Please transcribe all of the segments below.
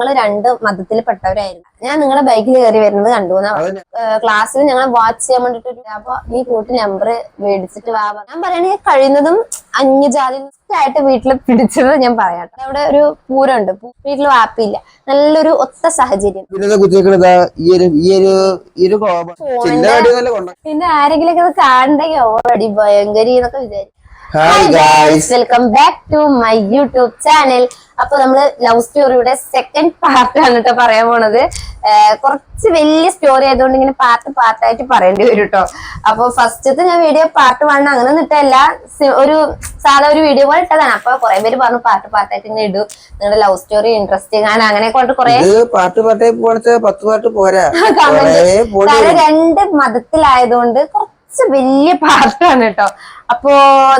ഞങ്ങൾ രണ്ട് മതത്തിൽപ്പെട്ടവരായിരുന്നു. ഞാൻ നിങ്ങളുടെ ബൈക്കിൽ കയറി വരുന്നത് കണ്ടു. ക്ലാസ്സിൽ ഞങ്ങൾ വാച്ച് ചെയ്യാൻ വേണ്ടിട്ട് അപ്പൊ നീ കൂട്ടി നമ്പർ മേടിച്ചിട്ട് വാ. ഞാൻ പറയണെങ്കിൽ കഴിയുന്നതും അന്യജാതി ആയിട്ട് വീട്ടിൽ പിടിച്ചത് ഞാൻ പറയാം. അവിടെ ഒരു പൂരമുണ്ട്, വീട്ടിൽ വാപ്പിയില്ല, നല്ലൊരു ഒത്ത സാഹചര്യം. പിന്നെ ആരെങ്കിലും ഒക്കെ കാണണ്ടെങ്കിൽ ഓടി ഭയങ്കരി എന്നൊക്കെ വിചാരിക്കും. Hi guys, welcome back to my YouTube channel. അപ്പൊ നമ്മള് ലവ് സ്റ്റോറിയുടെ സെക്കൻഡ് പാർട്ടാണ് കേട്ടോ പറയാൻ പോണത്. കുറച്ച് വലിയ സ്റ്റോറി ആയതുകൊണ്ട് ഇങ്ങനെ പാർട്ടായിട്ട് പറയേണ്ടി വരും കേട്ടോ. അപ്പൊ ഫസ്റ്റത്തെ ഞാൻ വീഡിയോ പാർട്ട് 1 അങ്ങനെ ഇട്ടല്ല, ഒരു സാധാ ഒരു വീഡിയോ പോലെ ഇട്ടതാണ്. അപ്പൊ കുറെ പേര് പറഞ്ഞു പാർട്ടായിട്ട് ഇങ്ങനെ ഇടൂ, നിങ്ങളുടെ ലവ് സ്റ്റോറി ഇൻട്രസ്റ്റിംഗ് ആണ്, അങ്ങനെ കൊണ്ട് കുറെ രണ്ട് മതത്തിലായതുകൊണ്ട് വലിയ പാർട്ടാണ് കേട്ടോ. അപ്പോ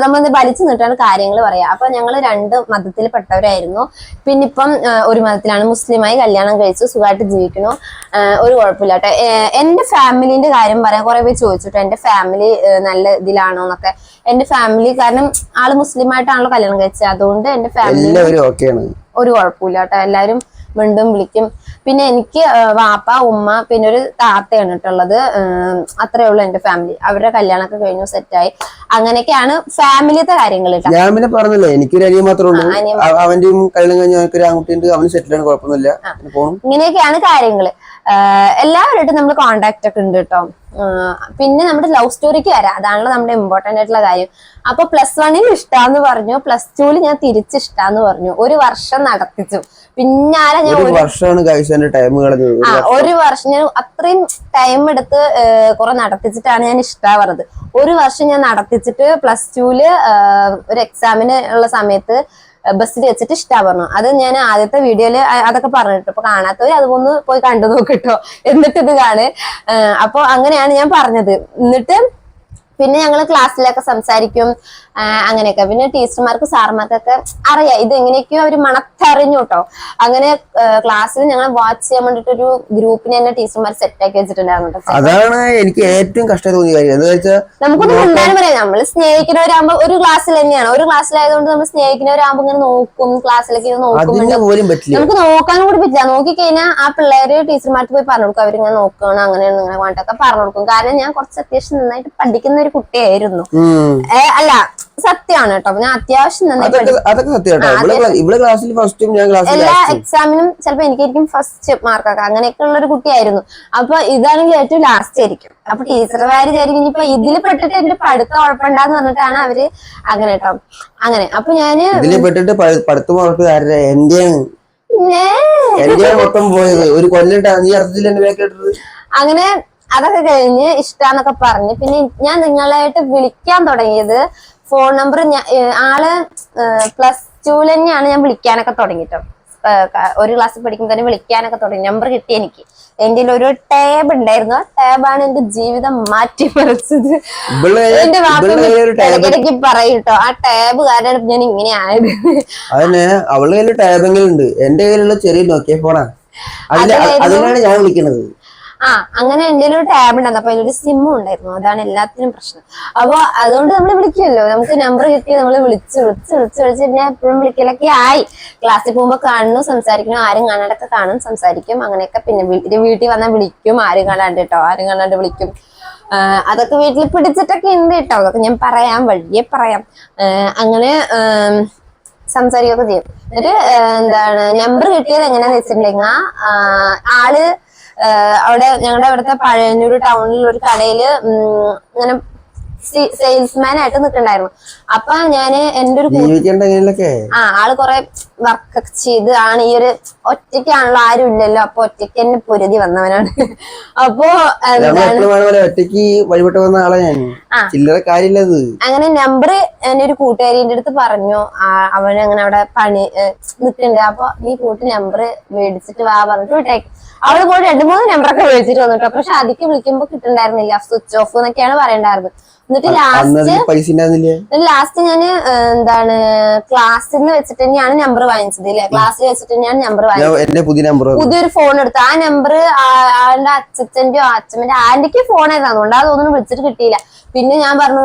നമ്മൾ വലിച്ചു നിട്ടാണ് കാര്യങ്ങൾ പറയാം. അപ്പൊ ഞങ്ങള് രണ്ട് മതത്തിൽപ്പെട്ടവരായിരുന്നു. പിന്നിപ്പം ഒരു മതത്തിലാണ്, മുസ്ലിമായി കല്യാണം കഴിച്ചു, സുഖമായിട്ട് ജീവിക്കുന്നു, ഒരു കുഴപ്പമില്ല കേട്ടോ. എന്റെ ഫാമിലിന്റെ കാര്യം പറയാൻ കുറെ പേര് ചോദിച്ചിട്ടോ, എന്റെ ഫാമിലി നല്ല ഇതിലാണോ എന്നൊക്കെ. എന്റെ ഫാമിലി കാരണം ആള് മുസ്ലിമായിട്ടാണല്ലോ കല്യാണം കഴിച്ചത്, അതുകൊണ്ട് എന്റെ ഫാമിലി ഒരു കുഴപ്പമില്ല കേട്ടോ. എല്ലാവരും വീണ്ടും വിളിക്കും. പിന്നെ എനിക്ക് വാപ്പ ഉമ്മ പിന്നെ ഒരു താത്തയാണ് കേട്ടുള്ളത്. അത്രേ ഉള്ളൂ എന്റെ ഫാമിലി. അവരുടെ കല്യാണമൊക്കെ കഴിഞ്ഞു, സെറ്റായി. അങ്ങനെയൊക്കെയാണ് ഫാമിലിത്തെ കാര്യങ്ങൾ. ഞാൻ പിന്നെ പറഞ്ഞല്ലേ എനിക്കൊരു അനിയൻ മാത്രമേ ഉള്ളൂ, അവന്റെയും കല്യാണം കഴിഞ്ഞ ഒരു ആൺകുട്ടിയുണ്ട്, അവന് സെറ്റിലാണ്, കുഴപ്പമൊന്നുമില്ല. ഇങ്ങനെയൊക്കെയാണ് കാര്യങ്ങള്. എല്ലാവരുമായിട്ടും നമ്മൾ കോണ്ടാക്ട് ഒക്കെ ഉണ്ട് കേട്ടോ. പിന്നെ നമ്മുടെ ലവ് സ്റ്റോറിക്ക് വരാം, അതാണല്ലോ നമ്മുടെ ഇമ്പോർട്ടന്റ് ആയിട്ടുള്ള കാര്യം. അപ്പൊ +1 ഇഷ്ടാന്ന് പറഞ്ഞു, +2 ഞാൻ തിരിച്ചിഷ്ടാന്ന് പറഞ്ഞു. ഒരു വർഷം നടത്തിച്ചു. പിന്നാലെ ഞാൻ ഒരു വർഷം ഞാൻ അത്രയും ടൈം എടുത്ത് കുറെ നടത്തിച്ചിട്ടാണ് ഞാൻ ഇഷ്ടാവുന്നത്. ഒരു വർഷം ഞാൻ നടത്തിച്ചിട്ട് +2 ഒരു എക്സാമിന് ഉള്ള സമയത്ത് ബസ്സിൽ വെച്ചിട്ട് ഇഷ്ടാ പറഞ്ഞു. അത് ഞാൻ ആദ്യത്തെ വീഡിയോയില് അതൊക്കെ പറഞ്ഞിട്ടു. അപ്പൊ കാണാത്തവര് അതൊന്ന് പോയി കണ്ടു നോക്കിട്ടോ, എന്നിട്ട് ഇത് കാണ്. അപ്പൊ അങ്ങനെയാണ് ഞാൻ പറഞ്ഞത്. എന്നിട്ട് പിന്നെ ഞങ്ങള് ക്ലാസ്സിലൊക്കെ സംസാരിക്കും, അങ്ങനെയൊക്കെ. പിന്നെ ടീച്ചർമാർക്കും സാർമാർക്കൊക്കെ അറിയാം ഇത് എങ്ങനെയൊക്കെയോ അവര് മണത്തറിഞ്ഞു കേട്ടോ. അങ്ങനെ ക്ലാസ്സിൽ ഞങ്ങൾ വാച്ച് ചെയ്യാൻ വേണ്ടിട്ട് ഒരു ഗ്രൂപ്പിനെ തന്നെ ടീച്ചർമാർ സെറ്റ് ആക്കി വെച്ചിട്ടുണ്ടായിരുന്നു. അതാണ് എനിക്ക് ഏറ്റവും കഷ്ടം തോന്നിയ കാര്യം. നമുക്കൊന്നും ഉണ്ടാകാൻ പറയാം, നമ്മള് സ്നേഹിക്കുന്നവരാകുമ്പോ ഒരു ക്ലാസ്സിൽ തന്നെയാണ്, ഒരു ക്ലാസ്സിലായതുകൊണ്ട് നമ്മൾ സ്നേഹിക്കുന്നവരാകുമ്പോ ഇങ്ങനെ നോക്കും, ക്ലാസ്സിലേക്ക് നോക്കും. നമുക്ക് നോക്കാൻ കൂടി പറ്റില്ല. നോക്കിക്കഴിഞ്ഞാൽ ആ പിള്ളേര് ടീച്ചർമാർക്ക് പോയി പറഞ്ഞു കൊടുക്കും, അവരിങ്ങനെ നോക്കണം, അങ്ങനെയാണ് ഇങ്ങനെ വേണ്ടൊക്കെ പറഞ്ഞു കൊടുക്കും. കാരണം ഞാൻ കുറച്ച് അത്യാവശ്യം നന്നായിട്ട് പഠിക്കുന്ന ഒരു കുട്ടിയായിരുന്നു. അല്ല, സത്യമാണ് കേട്ടോ. ഞാൻ അത്യാവശ്യം എല്ലാ എക്സാമിനും ചിലപ്പോ എനിക്കായിരിക്കും ഫസ്റ്റ് മാർക്കൊക്കെ, അങ്ങനെയൊക്കെ ഉള്ള ഒരു കുട്ടിയായിരുന്നു. അപ്പൊ ഇതാണെങ്കിൽ ഏറ്റവും ലാസ്റ്റ് ആയിരിക്കും. അപ്പൊ ടീച്ചർമാര് വിചാരിക്കും ഇനിയിപ്പൊ ഇതിൽ പെട്ടിട്ട് എന്റെ പഠിത്തം ഉഴപ്പണ്ടെന്ന് പറഞ്ഞിട്ടാണ് അവര് അങ്ങനെ കേട്ടോ. അങ്ങനെ അപ്പൊ ഞാന് അങ്ങനെ അതൊക്കെ കഴിഞ്ഞ് ഇഷ്ടാന്നൊക്കെ പറഞ്ഞ് പിന്നെ ഞാൻ നിങ്ങളായിട്ട് വിളിക്കാൻ തുടങ്ങിയത് ഫോൺ നമ്പർ ആള് +2 തന്നെയാണ് ഞാൻ വിളിക്കാനൊക്കെ തുടങ്ങിട്ടോ. ഒരു ക്ലാസ്സിൽ പഠിക്കുമ്പോൾ തന്നെ വിളിക്കാനൊക്കെ തുടങ്ങി. നമ്പർ കിട്ടി എനിക്ക്. എന്റെ ഒരു ടാബ് ഉണ്ടായിരുന്നു, ആ ടാബാണ് എന്റെ ജീവിതം മാറ്റിമറിച്ചത്. എന്റെ വാപ്പയ്ക്ക് പറയൂട്ടോ, ആ ടാബ് കാരണം ഞാൻ ഇങ്ങനെ ആയത്. അതിന് അവളുടെ കയ്യിൽ ടാബെങ്കിലും ഉണ്ട്, എന്റെ കയ്യിലുള്ള ചെറിയ നോക്കിയ ഫോണാ, അതിനാണ് ഞാൻ വിളിക്കുന്നത്. അങ്ങനെ എന്റെ ഒരു ടാബ് ഉണ്ടായിരുന്നു. അപ്പൊ അതിലൊരു സിമ്മും ഉണ്ടായിരുന്നു. അതാണ് എല്ലാത്തിനും പ്രശ്നം. അപ്പൊ അതുകൊണ്ട് നമ്മൾ വിളിക്കുമല്ലോ, നമുക്ക് നമ്പർ കിട്ടി നമ്മള് വിളിച്ച് പിന്നെ എപ്പോഴും വിളിക്കലൊക്കെ ആയി. ക്ലാസ്സിൽ പോകുമ്പോ കാണുന്നു, സംസാരിക്കുന്നു, ആരും കാണാണ്ടൊക്കെ കാണും, സംസാരിക്കും, അങ്ങനെയൊക്കെ. പിന്നെ വീട്ടിൽ വന്നാൽ വിളിക്കും, ആരും കാണാണ്ട് കേട്ടോ, ആരും കാണാണ്ട് വിളിക്കും. അതൊക്കെ വീട്ടിൽ പിടിച്ചിട്ടൊക്കെ ഉണ്ട് കേട്ടോ. അതൊക്കെ ഞാൻ പറയാം, വഴിയെ പറയാം. അങ്ങനെ സംസാരിക്കുകയൊക്കെ ചെയ്യും. എന്നിട്ട് എന്താണ് നമ്പർ കിട്ടിയത് എങ്ങനെയാന്ന് വെച്ചിട്ടുണ്ടെങ്കിൽ ആള് അവിടെ ഞങ്ങളുടെ അവിടുത്തെ പഴയന്നൂർ ടൗണിൽ ഒരു കടയില് ഇങ്ങനെ സെയിൽസ്മാൻ ആയിട്ട് നിൽക്കണ്ടായിരുന്നു. അപ്പൊ ഞാന് എന്റെ ഒരു ആള് കൊറേ വർക്കൊക്കെ ചെയ്ത് ആണ് ഈ ഒരു ഒറ്റയ്ക്കാണല്ലോ, ആരും ഇല്ലല്ലോ, അപ്പൊ ഒറ്റയ്ക്ക് തന്നെ പൊരുതി വന്നവനാണ്. അപ്പൊ അങ്ങനെ നമ്പർ എന്റെ ഒരു കൂട്ടുകാരിന്റെ അടുത്ത് പറഞ്ഞു, അവന് അങ്ങനെ അവിടെ പണി നിൽക്കുന്നുണ്ട്, അപ്പൊ നീ കൂട്ടി നമ്പർ മേടിച്ചിട്ട് വാ പറഞ്ഞിട്ട് വിട്ടേക്ക്. അവള് പോയി 2-3 നമ്പറൊക്കെ വിളിച്ചിട്ട് വന്നിട്ടോ. പക്ഷെ അതിക്ക് വിളിക്കുമ്പോ കിട്ടുന്നുണ്ടായിരുന്നില്ല, സ്വിച്ച് ഓഫ് എന്നൊക്കെയാണ് പറയണ്ടായിരുന്നത്. എന്നിട്ട് ലാസ്റ്റ് ഞാന് എന്താണ് ക്ലാസ്സിൽ നിന്ന് വെച്ചിട്ട് തന്നെയാണ് നമ്പർ വാങ്ങിച്ചത് ഇല്ലേ, ക്ലാസ്സിൽ വെച്ചിട്ട് തന്നെയാണ് നമ്പർ വാങ്ങിച്ചത്. പുതിയൊരു ഫോൺ എടുത്തു. ആ നമ്പർ ആളുടെ അച്ഛന്റെയോ അച്ഛമ്മന്റെ ആന്റിക്ക് ഫോൺ ആയിരുന്നു, അതുകൊണ്ട് അതൊന്നും വിളിച്ചിട്ട് കിട്ടിയില്ല. പിന്നെ ഞാൻ പറഞ്ഞു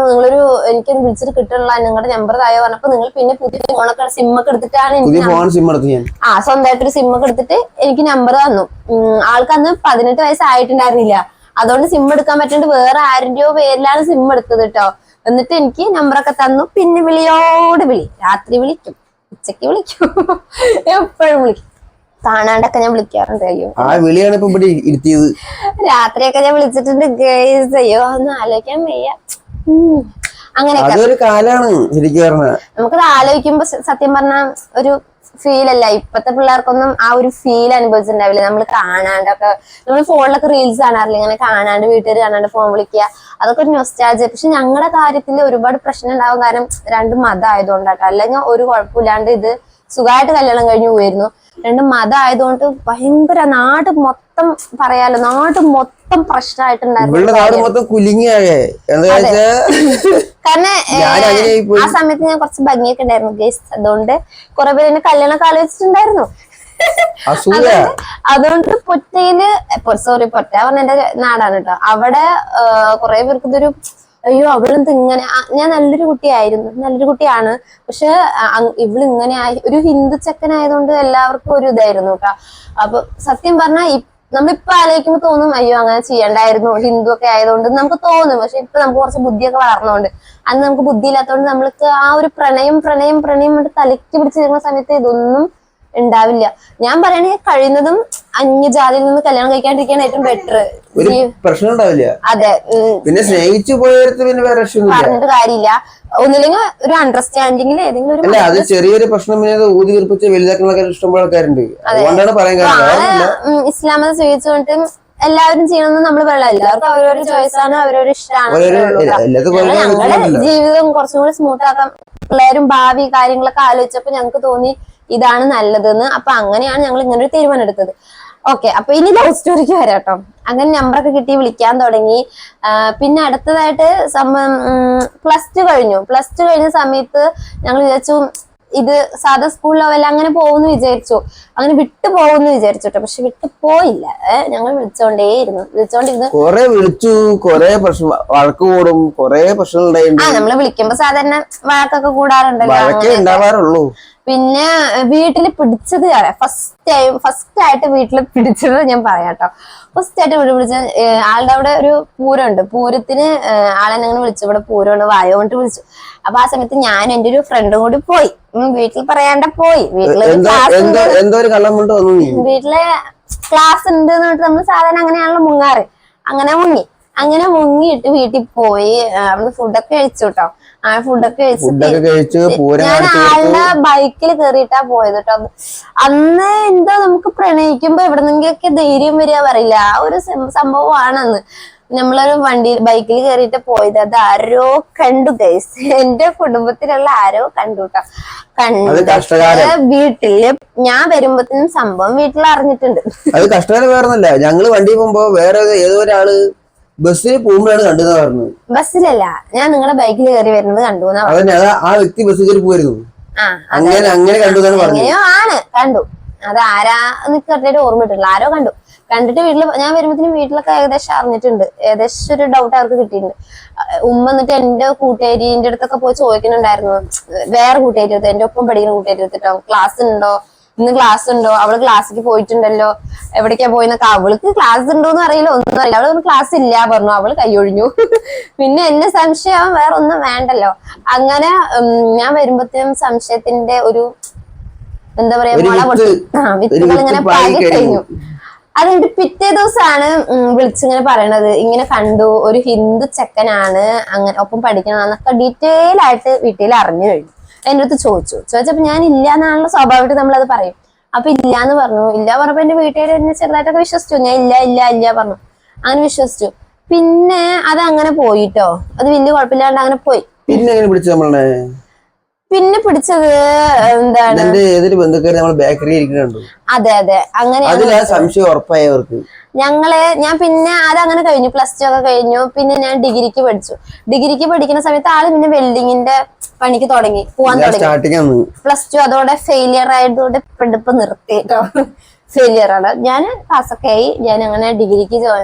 എനിക്കൊന്ന് വിളിച്ചിട്ട് കിട്ടുള്ള നിങ്ങളുടെ നമ്പർ തായോ പറഞ്ഞപ്പോ നിങ്ങൾ പിന്നെ പുതിയ ഫോണൊക്കെ സിമ്മൊക്കെ എടുത്തിട്ടാണ് സ്വന്തമായിട്ടൊരു സിമ്മൊക്കെ എടുത്തിട്ട് എനിക്ക് നമ്പർ തന്നു. ആൾക്ക് അന്ന് 18 വയസ്സായിട്ടുണ്ടായിരുന്നില്ല, അതുകൊണ്ട് സിം എടുക്കാൻ പറ്റാണ്ട് വേറെ ആരുടെയോ പേരിലാണ് സിം എടുത്തത് കേട്ടോ. എന്നിട്ട് എനിക്ക് നമ്പറൊക്കെ തന്നു. പിന്നെ വിളിയോട് വിളി, രാത്രി വിളിക്കും, ഉച്ചക്ക് വിളിക്കും, എപ്പോഴും വിളിക്കും. കാണാണ്ടൊക്കെ ഞാൻ വിളിക്കാറുണ്ട്. അയ്യോ രാത്രിയൊക്കെ ഞാൻ വിളിച്ചിട്ടുണ്ട് ഗേസ്. അയ്യോ ഒന്ന് ആലോചിക്കാൻ വയ്യ. അങ്ങനെയൊക്കെ നമുക്കത് ആലോചിക്കുമ്പോ സത്യം പറഞ്ഞ ഒരു ഫീൽ അല്ല. ഇപ്പത്തെ പിള്ളേർക്കൊന്നും ആ ഒരു ഫീൽ അനുഭവിച്ചിട്ടുണ്ടാവില്ല. നമ്മൾ കാണാണ്ടൊക്കെ, നമ്മൾ ഫോണിലൊക്കെ റീൽസ് കാണാറില്ല, ഇങ്ങനെ കാണാണ്ട് വീട്ടുകാർ കാണാണ്ട് ഫോൺ വിളിക്കുക, അതൊക്കെ ഒരു നൊസ്റ്റാൾജിയ. പക്ഷെ ഞങ്ങളുടെ കാര്യത്തിൽ ഒരുപാട് പ്രശ്നം ഉണ്ടാവും, കാരണം 2 മതം ആയതുകൊണ്ടാട്ടോ. അല്ലെങ്കിൽ ഒരു കുഴപ്പമില്ലാണ്ട് ഇത് സുഖമായിട്ട് കല്യാണം കഴിഞ്ഞു പോയിരുന്നു. 2 മതം ആയതുകൊണ്ട് ഭയങ്കര നാട് മൊത്തം പറയാലോ, നാട് മൊത്തം പ്രശ്നമായിട്ടുണ്ടായിരുന്നു. കാരണം ആ സമയത്ത് ഞാൻ കുറച്ച് ഭംഗിയൊക്കെ ഉണ്ടായിരുന്നു ഗേസ്, അതുകൊണ്ട് കുറെ പേര് എന്നെ കല്യാണം ആലോചിച്ചിട്ടുണ്ടായിരുന്നു. അതുകൊണ്ട് പൊറ്റ പറഞ്ഞ എന്റെ നാടാണ് കേട്ടോ. അവിടെ കുറെ പേർക്ക് ഇതൊരു അയ്യോ അവളെന്ത് ഇങ്ങനെ, ഞാൻ നല്ലൊരു കുട്ടിയാണ്, പക്ഷെ ഇവളിങ്ങനെ ഒരു ഹിന്ദു ചെക്കനായതുകൊണ്ട് എല്ലാവർക്കും ഒരു ഇതായിരുന്നു കേട്ടോ. അപ്പൊ സത്യം പറഞ്ഞാൽ നമ്മളിപ്പോ ആലോചിക്കുമ്പോ തോന്നും അയ്യോ അങ്ങനെ ചെയ്യണ്ടായിരുന്നു, ഹിന്ദു ഒക്കെ ആയതുകൊണ്ട് നമുക്ക് തോന്നും. പക്ഷെ ഇപ്പൊ നമുക്ക് കുറച്ച് ബുദ്ധിയൊക്കെ വളർന്നോണ്ട്, അന്ന് നമുക്ക് ബുദ്ധി ഇല്ലാത്തതുകൊണ്ട് നമ്മൾക്ക് ആ ഒരു പ്രണയം തലയ്ക്ക് പിടിച്ചിരുന്ന സമയത്ത് ഇതൊന്നും ഉണ്ടാവില്ല. ഞാൻ പറയണെങ്കിൽ കഴിയുന്നതും അന്യജാതിയിൽ നിന്ന് കല്യാണം കഴിക്കാണ്ടിരിക്കുകയാണ് ഏറ്റവും ബെറ്റർ. പ്രശ്നം ഉണ്ടാവില്ല. അതെ, പിന്നെ സ്നേഹിച്ചു പോയവർക്ക് പിന്നെ വേറെ പറഞ്ഞിട്ട് കാര്യമില്ല. ഒന്നില്ലെങ്കിൽ ഒരു അണ്ടർസ്റ്റാൻഡിങ്ങിൽ ഏതെങ്കിലും ഒരു അത് ചെറിയൊരു പ്രശ്നം ഊതി വീർപ്പിച്ച് വലുതാക്കുന്നൊക്കെ ഇഷ്ടംപോലെ ആൾക്കാരുണ്ട്. അതുകൊണ്ടാണ് പറയാൻ കാരണം ഇസ്ലാം മതം സ്വീകരിച്ചുകൊണ്ട് എല്ലാവരും ചെയ്യണമെന്ന് നമ്മൾ പറയില്ല. എല്ലാവർക്കും അവരവരുടെ ചോയ്സാണ്, അവരവരുടെ ഇഷ്ടമാണ്. ഞങ്ങളുടെ ജീവിതം കുറച്ചും കൂടി സ്മൂത്ത് ആക്കാൻ പിള്ളേരും ഭാവി കാര്യങ്ങളൊക്കെ ആലോചിച്ചപ്പോ ഞങ്ങൾക്ക് തോന്നി ഇതാണ് നല്ലതെന്ന്. അപ്പൊ അങ്ങനെയാണ് ഞങ്ങൾ ഇങ്ങനെ ഒരു തീരുമാനം എടുത്തത്. ഓക്കെ, അപ്പൊ ഇനി ലവ് സ്റ്റോറിക്ക് വരാട്ടോ. അങ്ങനെ നമ്പറൊക്കെ കിട്ടി, വിളിക്കാൻ തുടങ്ങി. പിന്നെ അടുത്തതായിട്ട് +2 കഴിഞ്ഞു. +2 കഴിഞ്ഞ സമയത്ത് ഞങ്ങൾ വിചാരിച്ചു ഇത് സാധാ സ്കൂൾ ലെവൽ അങ്ങനെ പോകുമെന്ന് വിചാരിച്ചു, അങ്ങനെ വിട്ടു പോകുമെന്ന് വിചാരിച്ചു കേട്ടോ. പക്ഷെ വിട്ടു പോയില്ല. ഞങ്ങൾ വിളിച്ചോണ്ടിരുന്നു. കൊറേ വിളിച്ചു, കൊറേ പ്രശ്നം, വഴക്ക് കൂടും, കൊറേ പ്രശ്നം ഉണ്ടായിരുന്നു. നമ്മള് വിളിക്കുമ്പോ സാധാരണ വഴക്കൊക്കെ കൂടാറുണ്ടല്ലോ. പിന്നെ വീട്ടില് പിടിച്ചത് ഫസ്റ്റ് ആയിട്ട് വീട്ടില് പിടിച്ചത് ഞാൻ പറയാട്ടോ. ഫസ്റ്റ് ആയിട്ട് വീട്ടിൽ പിടിച്ച ആളുടെ അവിടെ ഒരു പൂരമുണ്ട്. പൂരത്തിന് ആളെന്നെ വിളിച്ചു, ഇവിടെ പൂരമുണ്ട് വായോ കൊണ്ട് വിളിച്ചു. അപ്പൊ ആ സമയത്ത് ഞാൻ എന്റെ ഒരു ഫ്രണ്ടും കൂടി പോയി. വീട്ടിൽ പറയാണ്ട പോയി. വീട്ടില് ക്ലാസ് ഉണ്ട് എന്നിട്ട് നമ്മൾ സാധാരണ അങ്ങനെയാണല്ലോ മുങ്ങാറ്. അങ്ങനെ മുങ്ങിയിട്ട് വീട്ടിൽ പോയി. അവിടുന്ന് ഫുഡൊക്കെ കഴിച്ചു കേട്ടോ. ഫുഡൊക്കെ കഴിച്ചു ഞാൻ ആളുടെ ബൈക്കിൽ കയറിയിട്ടാ പോയത് കേട്ടോ. അന്ന് എന്തോ നമുക്ക് പ്രണയിക്കുമ്പോ എവിടെ നിന്നൊക്കെ ധൈര്യം വരിക പറയില്ല, ആ ഒരു സംഭവമാണെന്ന്. നമ്മളൊരു ബൈക്കിൽ കയറിയിട്ട് പോയത്. അത് ആരോ കണ്ടു ഗൈസ്, എന്റെ കുടുംബത്തിലുള്ള ആരോ കണ്ടു കേട്ടോ. വീട്ടില് ഞാൻ വരുമ്പോഴത്തേനും സംഭവം വീട്ടിൽ അറിഞ്ഞിട്ടുണ്ട്. അത് കഷ്ടകാലം വേറൊന്നല്ല, ഞങ്ങള് വണ്ടി പോകുമ്പോ വേറെ ഏതോ ഒരാള് ബസ്സിൽ പോകുമ്പോഴാണ് കണ്ടെന്ന് പറഞ്ഞു. ബസ്സിലല്ല, ഞാൻ നിങ്ങളുടെ ബൈക്കിൽ കയറി വരുന്നത് കണ്ടു. ആ വ്യക്തി ബസ്സിൽ കയറി പോയിരുന്നു. അങ്ങനെ കണ്ടു. അത് ആരാന്ന് കറക്റ്റായിട്ട് ഓർമ്മയിട്ടില്ല, ആരോ കണ്ടിട്ട് വീട്ടില് ഞാൻ വരുമ്പോഴത്തേനും വീട്ടിലൊക്കെ ഏകദേശം അറിഞ്ഞിട്ടുണ്ട്. ഏകദേശം ഒരു ഡൗട്ട് അവർക്ക് കിട്ടിയിട്ടുണ്ട്. ഉമ്മ എന്നിട്ട് എന്റെ കൂട്ടുകാരിന്റെ അടുത്തൊക്കെ പോയി ചോദിക്കുന്നുണ്ടായിരുന്നു. വേറെ കൂട്ടുകാരി അടുത്ത്, എന്റെ ഒപ്പം പഠിക്കുന്ന കൂട്ടുകാരി എടുത്തിട്ടോ, ഇന്ന് ക്ലാസ് ഉണ്ടോ, അവള് ക്ലാസ്സിലേക്ക് പോയിട്ടുണ്ടല്ലോ, എവിടേക്കാ പോയിന്നൊക്കെ. അവൾക്ക് ക്ലാസ് ഉണ്ടോന്ന് അറിയില്ല, ഒന്നും അറിയില്ല. അവള് ക്ലാസ് ഇല്ല പറഞ്ഞു, അവള് കൈയൊഴിഞ്ഞു. പിന്നെ എന്നെ സംശയം വേറെ ഒന്നും വേണ്ടല്ലോ. അങ്ങനെ ഞാൻ വരുമ്പോഴത്തേനും സംശയത്തിന്റെ ഒരു എന്താ പറയാ വിത്തുകൾ ഇങ്ങനെ പാകി കഴിഞ്ഞു. അതുകൊണ്ട് പിറ്റേ ദിവസമാണ് വിളിച്ചിങ്ങനെ പറയണത്, ഇങ്ങനെ കണ്ടു, ഒരു ഹിന്ദു ചെക്കനാണ്, അങ്ങനെ ഒപ്പം പഠിക്കണമെന്നൊക്കെ ഡീറ്റെയിൽ ആയിട്ട് വീട്ടിൽ അറിഞ്ഞു കഴിഞ്ഞു. എന്റെ അടുത്ത് ചോദിച്ചപ്പോ ഞാൻ ഇല്ല എന്നാണല്ലോ സ്വാഭാവികമായിട്ട് നമ്മളത് പറയും. അപ്പൊ ഇല്ലാന്ന് പറഞ്ഞു. ഇല്ല പറഞ്ഞപ്പോ എന്റെ വീട്ടുകാർ എന്നെ ചെറുതായിട്ടൊക്കെ വിശ്വസിച്ചു. ഞാൻ ഇല്ല പറഞ്ഞു. അങ്ങനെ വിശ്വസിച്ചു. പിന്നെ അത് അങ്ങനെ പോയിട്ടോ. അത് വലിയ കുഴപ്പമില്ലാണ്ട് അങ്ങനെ പോയി. പിന്നെ പിടിച്ചത് എന്താണ്, ഏതൊരു ബന്ധുക്കാർ നമ്മൾ ബേക്കറി ഇരിക്കുന്നുണ്ട്. അതെ അതെ അങ്ങനെയാണ് അതിലാ സംശയം ഉറപ്പായവർക്ക്. ഞാൻ പിന്നെ അതങ്ങനെ കഴിഞ്ഞു, +2 ഒക്കെ കഴിഞ്ഞു. പിന്നെ ഞാൻ ഡിഗ്രിക്ക് പഠിച്ചു. ഡിഗ്രിക്ക് പഠിക്കുന്ന സമയത്ത് ആള് പിന്നെ വെൽഡിങ്ങിന്റെ പണിക്ക് പോവാൻ തുടങ്ങി. +2 അതോടെ ഫെയിലിയർ ആയതോടെ പഠിപ്പ് നിർത്തി കേട്ടോ. ഫെയിലിയർ ആണ്. ഞാൻ പാസ്സൊക്കെ ആയി. ഞാൻ അങ്ങനെ ഡിഗ്രിക്ക്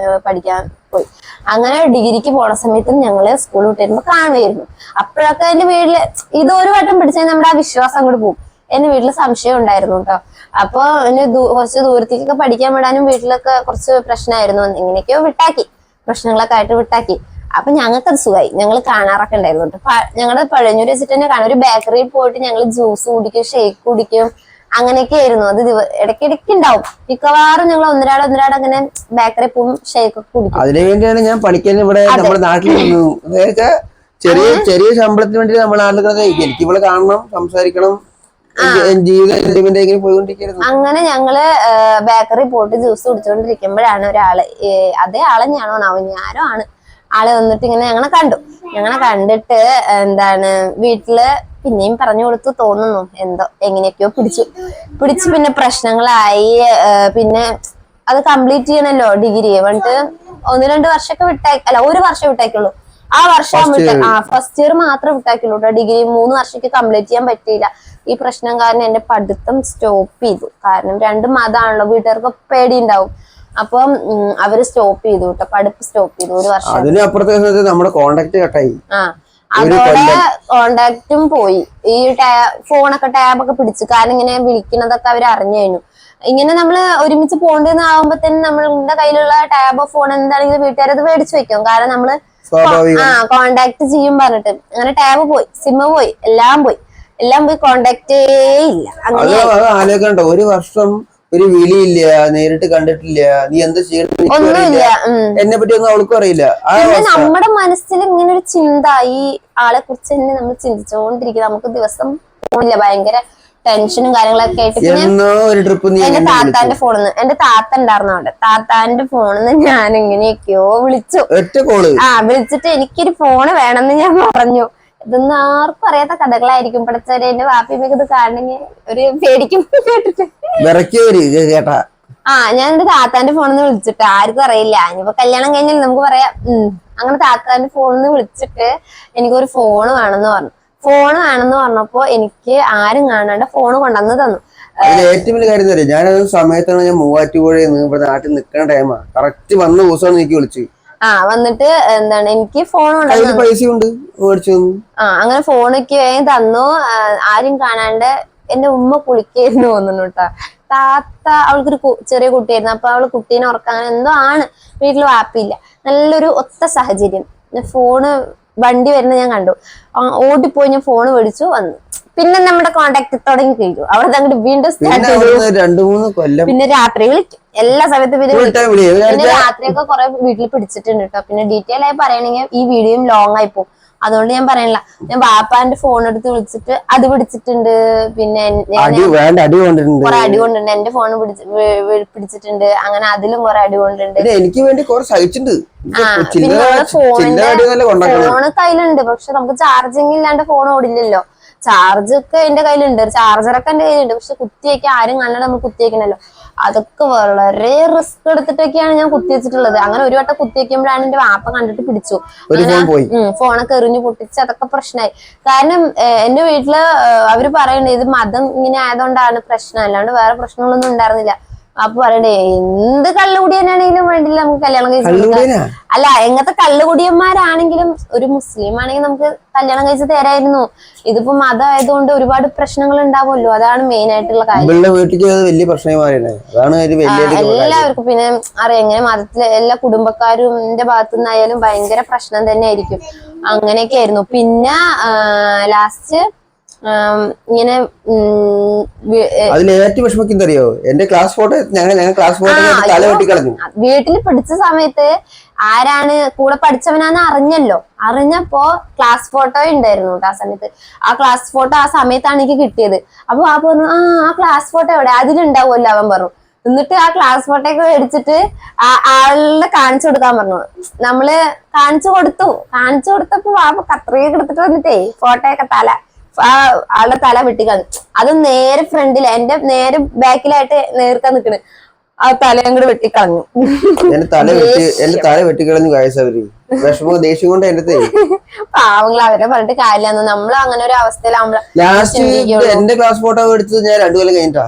പഠിക്കാൻ പോയി. അങ്ങനെ ഡിഗ്രിക്ക് പോണ സമയത്തും ഞങ്ങള് സ്കൂൾ വിട്ട് വരുമ്പോ കാണുമായിരുന്നു. അപ്പോഴൊക്കെ എന്റെ വീട്ടില് ഇത് ഒരു വട്ടം പിടിച്ചാൽ നമ്മുടെ ആ വിശ്വാസം അങ്ങോട്ട് പോകും. എന്റെ വീട്ടില് സംശയം ഉണ്ടായിരുന്നു കേട്ടോ. അപ്പൊ എന്നെ കുറച്ച് ദൂരത്തേക്കൊക്കെ പഠിക്കാൻ വിടാനും വീട്ടിലൊക്കെ കുറച്ച് പ്രശ്നമായിരുന്നു. എങ്ങനെയൊക്കെയോ പ്രശ്നങ്ങളൊക്കെ ആയിട്ട് വിട്ടാക്കി. അപ്പൊ ഞങ്ങൾക്ക് അത് സുഖമായി. ഞങ്ങൾ കാണാറൊക്കെ ഉണ്ടായിരുന്നു കേട്ടോ. ഞങ്ങളുടെ പഴഞ്ഞൂര് വെച്ചിട്ട് തന്നെ കാണാം. ഒരു ബേക്കറിയിൽ പോയിട്ട് ഞങ്ങൾ ജ്യൂസ് കുടിക്കും, ഷേക്ക് കുടിക്കും, അങ്ങനെയൊക്കെ ആയിരുന്നു. അത് ഇടയ്ക്കിടയ്ക്ക് ഉണ്ടാവും. മിക്കവാറും ഞങ്ങൾ ഒന്നരാട് അങ്ങനെ ബേക്കറി പോകും, ഷേക്ക് ഒക്കെ കുടിക്കും. അതിനുവേണ്ടിയാണ് ഞാൻ പഠിക്കാൻ ഇവിടെ നമ്മുടെ നാട്ടിൽ ചെറിയ ശമ്പളത്തിന് വേണ്ടി നമ്മുടെ നാട്ടിലൊക്കെ എനിക്ക് ഇവിടെ കാണണം, സംസാരിക്കണം, അങ്ങനെ ഞങ്ങള് ബേക്കറി പോയിട്ട് ജ്യൂസ് കുടിച്ചോണ്ടിരിക്കുമ്പോഴാണ് ഒരാള്, അതേ ആളെന്നെയാണോ ഞാനോ ആണ്, ആള് വന്നിട്ട് ഇങ്ങനെ ഞങ്ങളെ കണ്ടിട്ട് എന്താണ് വീട്ടില് പിന്നെയും പറഞ്ഞു കൊടുത്തു തോന്നുന്നു. എന്തോ എങ്ങനെയൊക്കെയോ പിടിച്ചു പിന്നെ പ്രശ്നങ്ങളായി. പിന്നെ അത് കംപ്ലീറ്റ് ചെയ്യണല്ലോ ഡിഗ്രി. വന്നിട്ട് 1-2 വർഷമൊക്കെ അല്ല 1 വർഷം വിട്ടാക്കുള്ളൂ. ആ വർഷം ഫസ്റ്റ് ഇയർ മാത്രം വിട്ടാക്കുള്ളൂ കേട്ടോ. ഡിഗ്രി 3 വർഷമൊക്കെ കംപ്ലീറ്റ് ചെയ്യാൻ പറ്റിയില്ല. ഈ പ്രശ്നം കാരണം എന്റെ പഠിത്തം സ്റ്റോപ്പ് ചെയ്തു. കാരണം 2 മതമാണല്ലോ, വീട്ടുകാർക്ക് പേടി ഉണ്ടാവും. അപ്പം അവര് സ്റ്റോപ്പ് ചെയ്തു കേട്ടോ, പഠിപ്പ് സ്റ്റോപ്പ് ചെയ്തു 1 വർഷം. നമ്മുടെ കോണ്ടാക്ട് കട്ടായി. അതോടെ കോണ്ടാക്റ്റും പോയി. ഈ ഫോണൊക്കെ ടാബൊക്കെ പിടിച്ചു. കാരണം ഇങ്ങനെ വിളിക്കുന്നതൊക്കെ അവർ അറിഞ്ഞു കഴിഞ്ഞു. ഇങ്ങനെ നമ്മള് ഒരുമിച്ച് പോകേണ്ടതെന്നാവുമ്പോ തന്നെ നമ്മളുടെ കയ്യിലുള്ള ടാബോ ഫോൺ എന്താണെങ്കിലും വീട്ടുകാരത് മേടിച്ചു വെക്കും. കാരണം നമ്മള് കോണ്ടാക്ട് ചെയ്യും പറഞ്ഞിട്ട്. അങ്ങനെ ടാബ് പോയി, സിമ്മ് പോയി, എല്ലാം പോയി, കോണ്ടാക്റ്റേ ഇല്ല. ആലോചിക്കണ്ട, 1 വർഷം ഒരു വിളിയില്ല, നേരിട്ട് കണ്ടിട്ടില്ല, നീ എന്താ ചെയ്യണം ഒന്നുമില്ല. എന്നെ പറ്റി ഒന്നും അവൾക്കും അറിയില്ല. നമ്മുടെ മനസ്സിൽ ഇങ്ങനെ ഒരു ചിന്ത, ഈ ആളെ കുറിച്ച് തന്നെ നമ്മൾ ചിന്തിച്ചുകൊണ്ടിരിക്കുക. നമുക്ക് ദിവസം ഫോണില്ല, ഭയങ്കര ടെൻഷനും കാര്യങ്ങളൊക്കെ ആയിട്ട്. പിന്നെ എന്റെ താത്താന്റെ ഉണ്ടായിരുന്നു അവിടെ. താത്താന്റെ ഫോണിന്ന് ഞാൻ എങ്ങനെയൊക്കെയോ വിളിച്ചിട്ട് എനിക്കൊരു ഫോണ് വേണമെന്ന് ഞാൻ പറഞ്ഞു. ഇതൊന്നും ആർക്കും അറിയാത്ത കഥകളായിരിക്കും. പഠിച്ചവരെ എന്റെ വാപ്പിമ്മക്ക് ഇത് കാണണമെങ്കിൽ ഒരു പേടിക്കും കേട്ടിട്ട്. ഞാൻ എന്റെ താത്താന്റെ ഫോണിന്ന് വിളിച്ചിട്ട്, ആർക്കും അറിയില്ല, ഇനിയിപ്പോ കല്യാണം കഴിഞ്ഞാൽ നമുക്ക് പറയാം. അങ്ങനെ താത്താന്റെ ഫോണിന്ന് വിളിച്ചിട്ട് എനിക്കൊരു ഫോണ് വേണമെന്ന് പറഞ്ഞപ്പോ എനിക്ക് ആരും കാണാണ്ട് ഫോണ് കൊണ്ടുവന്ന് തന്നു. ഏറ്റവും വലിയ കാര്യം അറിയാം, ഞാനത് സമയത്താണ് ഞാൻ മൂവാറ്റുപുഴയിൽ ഇവിടെ നാട്ടിൽ നിൽക്കുന്ന ടൈമാ. കറക്റ്റ് വന്ന ദിവസമാണ് എനിക്ക് വിളിച്ചു. വന്നിട്ട് എന്താണ് എനിക്ക് ഫോൺ പൈസയുണ്ട് അങ്ങനെ ഫോണൊക്കെ വേഗം തന്നു. ആരും കാണാണ്ട് എന്റെ ഉമ്മ കുളിക്കായിരുന്നു തോന്നുന്നു കേട്ടോ. താത്ത അവൾക്കൊരു ചെറിയ കുട്ടിയായിരുന്നു. അപ്പൊ അവള് കുട്ടീനെ ഉറക്കാൻ എന്തോ ആണ്. വീട്ടിൽ വാപ്പിയില്ല. നല്ലൊരു ഒത്ത സാഹചര്യം. ഫോണ് വണ്ടി വരുന്ന ഞാൻ കണ്ടു. ഓടിപ്പോയി ഞാൻ ഫോണ് മേടിച്ചു വന്നു. പിന്നെ നമ്മുടെ കോണ്ടാക്ട് തുടങ്ങി കഴിഞ്ഞു. അവിടെ അങ്ങോട്ട് വീണ്ടും സ്റ്റാർട്ട് ചെയ്തു. പിന്നെ രാത്രി വിളിക്കും, എല്ലാ സമയത്തും. പിന്നെ രാത്രിയൊക്കെ കുറെ വീട്ടിൽ പിടിച്ചിട്ടുണ്ട് കേട്ടോ. പിന്നെ ഡീറ്റെയിൽ ആയി പറയണെങ്കിൽ ഈ വീഡിയോയും ലോങ് ആയി പോകും. അതുകൊണ്ട് ഞാൻ പറയണില്ല. ഞാൻ വാപ്പാന്റെ ഫോൺ എടുത്ത് വിളിച്ചിട്ട് അത് പിടിച്ചിട്ടുണ്ട്. പിന്നെ കുറെ അടി കൊണ്ടിട്ടുണ്ട്. എന്റെ ഫോൺ പിടിച്ചിട്ടുണ്ട്. അങ്ങനെ അതിലും കുറെ അടി കൊണ്ടിട്ടുണ്ട്. എനിക്ക് വേണ്ടി പിന്നെ ഫോണ് കയ്യിലുണ്ട്. പക്ഷെ നമുക്ക് ചാർജിങ് ഇല്ലാണ്ട് ഫോൺ ഓടില്ലല്ലോ. ചാർജ് ഒക്കെ എന്റെ കയ്യിലുണ്ട്, ചാർജറൊക്കെ എന്റെ കയ്യിലുണ്ട്. പക്ഷെ കുത്തിവെക്കാൻ ആരും കണ്ടാൽ നമ്മൾ കുത്തിവെക്കണല്ലോ. അതൊക്കെ വളരെ റിസ്ക് എടുത്തിട്ടൊക്കെയാണ് ഞാൻ കുത്തിവെച്ചിട്ടുള്ളത്. അങ്ങനെ ഒരു വട്ടം കുത്തിവെക്കുമ്പോഴാണ് എന്റെ വാപ്പ കണ്ടിട്ട് പിടിച്ചു. ഫോണൊക്കെ എറിഞ്ഞു പൊട്ടിച്ച് അതൊക്കെ പ്രശ്നമായി. കാരണം എന്റെ വീട്ടില് അവര് പറയണ്ടേ ഇത് മതം ഇങ്ങനെ ആയതുകൊണ്ടാണ് പ്രശ്നം, അല്ലാണ്ട് വേറെ പ്രശ്നങ്ങളൊന്നും ഉണ്ടായിരുന്നില്ല. അപ്പൊ പറയണ്ടേ എന്ത് കള്ളുകുടിയനാണെങ്കിലും വേണ്ടില്ല നമുക്ക് കല്യാണം കഴിച്ചു. അല്ല, എങ്ങനത്തെ കള്ളുകുടിയന്മാരാണെങ്കിലും ഒരു മുസ്ലിം ആണെങ്കിൽ നമുക്ക് കല്യാണം കഴിച്ച് തരായിരുന്നു. ഇതിപ്പോ മതം ആയതുകൊണ്ട് ഒരുപാട് പ്രശ്നങ്ങൾ ഉണ്ടാവുമല്ലോ. അതാണ് മെയിൻ ആയിട്ടുള്ള കാര്യം. എല്ലാവർക്കും പിന്നെ അറിയാം, എങ്ങനെ മതത്തിലെ എല്ലാ കുടുംബക്കാരും എന്റെ ഭാഗത്തു നിന്നായാലും ഭയങ്കര പ്രശ്നം തന്നെ ആയിരിക്കും. അങ്ങനെയൊക്കെ ആയിരുന്നു. പിന്നെ ലാസ്റ്റ് ഇങ്ങനെ ഏറ്റവും വിഷമിക്കുന്ന അറിയോ, എന്റെ ക്ലാസ് ഫോട്ടോ വീട്ടിൽ പിടിച്ച സമയത്ത് ആരാണ് കൂടെ പഠിച്ചവനാന്ന് അറിഞ്ഞപ്പോ ക്ലാസ് ഫോട്ടോ ഉണ്ടായിരുന്നു ആ സമയത്ത്. ആ ക്ലാസ് ഫോട്ടോ ആ സമയത്താണ് എനിക്ക് കിട്ടിയത്. അപ്പൊ ആ പറഞ്ഞു, ആ ക്ലാസ് ഫോട്ടോ എവിടെ, അതിലുണ്ടാവുമല്ലോ അവൻ പറഞ്ഞു. എന്നിട്ട് ആ ക്ലാസ് ഫോട്ടോ ഒക്കെ മേടിച്ചിട്ട് ആളുടെ കാണിച്ചു കൊടുക്കാൻ പറഞ്ഞു. നമ്മള് കാണിച്ചു കൊടുത്തപ്പോ വാപ്പ കത്രിക എടുത്തിട്ട് വന്നിട്ടേ ഫോട്ടോ ഒക്കെ ആ ആളുടെ തല വെട്ടിക്കളഞ്ഞു. അത് നേരെ ഫ്രണ്ടില് എന്റെ നേരെ ബാക്കിലായിട്ട് നേർക്കാൻ നിക്കണ്, ആ തല അങ്ങോട്ട് വെട്ടിക്കളഞ്ഞു. എന്റെ തല വെട്ടിക്കളഞ്ഞു കാഴ്ച അവര് വിഷമം ദേഷ്യം കൊണ്ട് എന്റെ പാവങ്ങൾ, അവരെ പറഞ്ഞിട്ട് കാര്യമില്ല. നമ്മൾ അങ്ങനെ ഒരു അവസ്ഥയിലാവുമ്പോ ലാസ്റ്റ് എന്റെ ക്ലാസ് ഫോട്ടോ എടുത്ത് ഞാൻ 2 കൊല്ലം കഴിഞ്ഞിട്ടാ.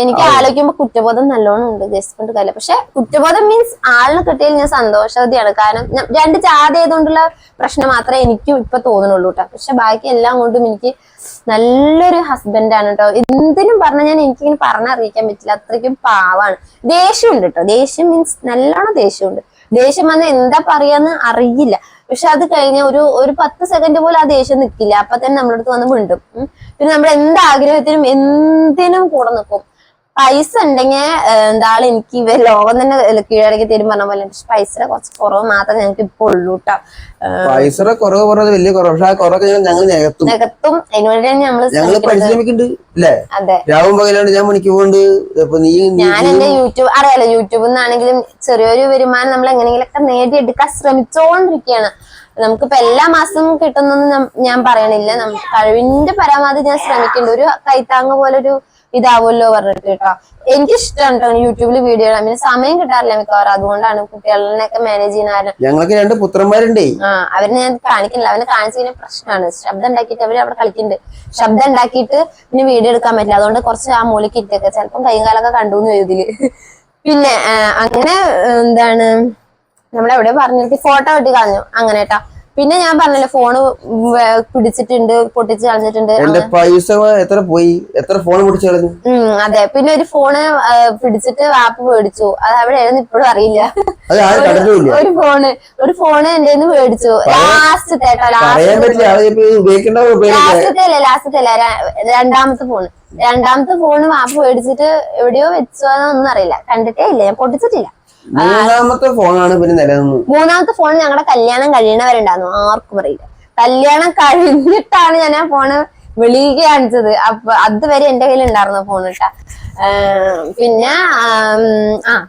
എനിക്ക് ആലോചിക്കുമ്പോ കുറ്റബോധം നല്ലോണം ഉണ്ട്, ജസ്റ്റ് കൊണ്ട് കാര്യം. പക്ഷെ കുറ്റബോധം മീൻസ് ആളിനെ കിട്ടിയാൽ ഞാൻ സന്തോഷവതിയാണ്. കാരണം 2 ജാതി ആയതുകൊണ്ടുള്ള പ്രശ്നം മാത്രമേ എനിക്കും ഇപ്പൊ തോന്നുന്നുള്ളൂ കേട്ടോ. പക്ഷെ ബാക്കി എല്ലാം കൊണ്ടും എനിക്ക് നല്ലൊരു ഹസ്ബൻഡാണ് കേട്ടോ. എന്തിനും പറഞ്ഞ ഞാൻ എനിക്കിങ്ങനെ പറഞ്ഞറിയിക്കാൻ പറ്റില്ല, അത്രയ്ക്കും പാവാണ്. ദേഷ്യമുണ്ട് കേട്ടോ, ദേഷ്യം മീൻസ് നല്ലോണം ദേഷ്യമുണ്ട്. ദേഷ്യം വന്നാൽ എന്താ പറയാന്ന് അറിയില്ല. പക്ഷെ അത് കഴിഞ്ഞ ഒരു 10 സെക്കൻഡ് പോലും ആ ദേഷ്യം നിൽക്കില്ല, അപ്പൊ തന്നെ നമ്മുടെ അടുത്ത് വന്ന് വീണ്ടും. പിന്നെ നമ്മുടെ എന്ത് ആഗ്രഹത്തിനും എന്തിനും കൂടെ നിൽക്കും. പൈസ ഉണ്ടെങ്കിൽ എന്തായാലും എനിക്ക് ലോകം തന്നെ കീഴടക്കി തരും പറഞ്ഞ പോലെ. പക്ഷെ പൈസ കുറച്ച് കുറവ് മാത്രമേ ഞങ്ങൾക്ക് ഇപ്പൊ ഉള്ളൂ കേട്ടോ. പൈസ കുറവ് പറഞ്ഞത് വലിയ കുറവ്, പക്ഷെ ആ കുറവൊക്കെ ഞങ്ങൾ നികത്തും. അതിനുവേണ്ടിയാണ് ഞങ്ങള് പരിശ്രമിക്കുന്നുണ്ട് അല്ലേ? അതെ, രാവും പകലാണ് ഞാൻ പണിക്ക് പോകുന്നുണ്ട്. ഞാൻ എന്റെ യൂട്യൂബ് അറിയാലോ, യൂട്യൂബിൽ നിന്നാണെങ്കിലും ചെറിയൊരു വരുമാനം നമ്മൾ എങ്ങനെയെങ്കിലൊക്കെ നേടിയെടുക്കാൻ ശ്രമിച്ചോണ്ടിരിക്കുകയാണ്. നമുക്കിപ്പോ എല്ലാ മാസവും കിട്ടുന്നൊന്നും ഞാൻ പറയണില്ല, നമുക്ക് കഴിവിന്റെ പരമാവധി ഞാൻ ശ്രമിക്കുന്നുണ്ട്. ഒരു കൈത്താങ് പോലെ ഒരു ഇതാവുമല്ലോ പറഞ്ഞിട്ട് കേട്ടോ. എനിക്കിഷ്ടമാണ് കേട്ടോ യൂട്യൂബിൽ വീഡിയോ ഇടാൻ. പിന്നെ സമയം കിട്ടാറില്ല മിക്കവാറും, അതുകൊണ്ടാണ് കുട്ടികളെയൊക്കെ മാനേജ് ചെയ്യുന്ന. ഞങ്ങൾക്ക് 2 പുത്രന്മാരുണ്ടേ. അവരെ ഞാൻ കാണിക്കില്ല, അവനെ കാണിച്ചു കഴിഞ്ഞാൽ പ്രശ്നമാണ്. ശബ്ദം ഉണ്ടാക്കിയിട്ട് അവര് അവിടെ കളിക്കുന്നുണ്ട്, ശബ്ദം ഉണ്ടാക്കിയിട്ട് പിന്നെ വീഡിയോ എടുക്കാൻ പറ്റില്ല. അതുകൊണ്ട് കുറച്ച് ആ മൂലയ്ക്ക് ഇട്ടൊക്കെ ചിലപ്പം കൈയും കാലൊക്കെ കണ്ടുന്ന് ഇതില്. പിന്നെ അങ്ങനെ എന്താണ് നമ്മളെവിടെ പറഞ്ഞിട്ട് ഫോട്ടോ വെട്ടി കളഞ്ഞു അങ്ങനെ കേട്ടോ. പിന്നെ ഞാൻ പറഞ്ഞല്ലോ ഫോണ് പിടിച്ചിട്ടുണ്ട്, പൊട്ടിച്ച് കളഞ്ഞിട്ടുണ്ട്. പൈസ എത്ര പോയി, എത്ര ഫോൺ പിടിച്ചു കളഞ്ഞു. അതെ, പിന്നെ ഒരു ഫോണ് പിടിച്ചിട്ട് വാപ്പ് മേടിച്ചു. അത് അവിടെ എഴുതുന്ന ഇപ്പോഴും അറിയില്ല. ഒരു ഫോണ് എന്റെ മേടിച്ചു ലാസ്റ്റത്തെ രണ്ടാമത്തെ ഫോണ് വാപ്പ് മേടിച്ചിട്ട് എവിടെയോ വെച്ചോന്നൊന്നും അറിയില്ല, കണ്ടിട്ടേ ഇല്ല, ഞാൻ പൊട്ടിച്ചിട്ടില്ല. മൂന്നാമത്തെ ഫോണാണ് പിന്നെ നിലനിന്നു. മൂന്നാമത്തെ ഫോൺ ഞങ്ങളുടെ കല്യാണം കഴിയണവരുണ്ടായിരുന്നു, ആർക്കും അറിയില്ല. കല്യാണം കഴിഞ്ഞിട്ടാണ് ഞാൻ ആ ഫോണ് വെളിയിലേക്ക് കാണിച്ചത്. അപ്പൊ അതുവരെ എന്റെ കയ്യിൽ ഉണ്ടായിരുന്ന ഫോൺ കേട്ടാ.